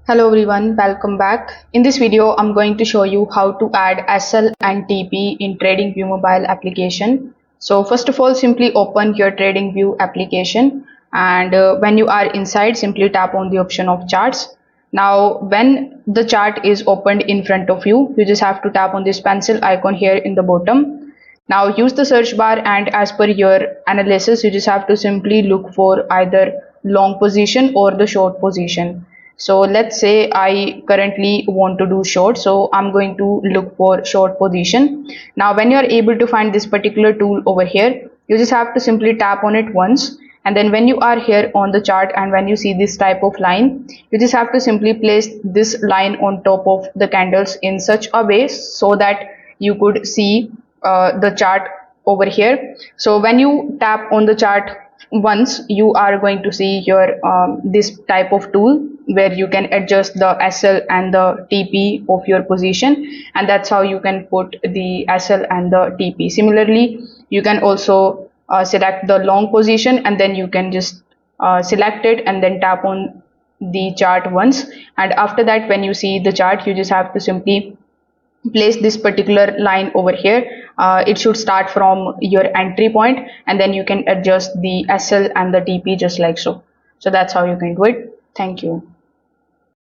Hello everyone, welcome back. In this video, I'm going to show you how to add SL and TP in TradingView mobile application. So first of all, simply open your TradingView application, and when you are inside, simply tap on the option of charts. Now, when the chart is opened in front of you, you just have to tap on this pencil icon here in the bottom. Now use the search bar, and as per your analysis, you just have to simply look for either long position or the short position. So let's say I currently want to do short, so I'm going to look for short position. Now when you are able to find this particular tool over here, you just have to simply tap on it once, and then when you are here on the chart and when you see this type of line, you just have to simply place this line on top of the candles in such a way so that you could see the chart over here. So when you tap on the chart once, you are going to see your this type of tool where you can adjust the SL and the TP of your position, and that's how you can put the SL and the TP. Similarly, you can also select the long position, and then you can just select it and then tap on the chart once, and after that when you see the chart, you just have to simply place this particular line over here. It should start from your entry point, and then you can adjust the SL and the TP just like so. So that's how you can do it. Thank you.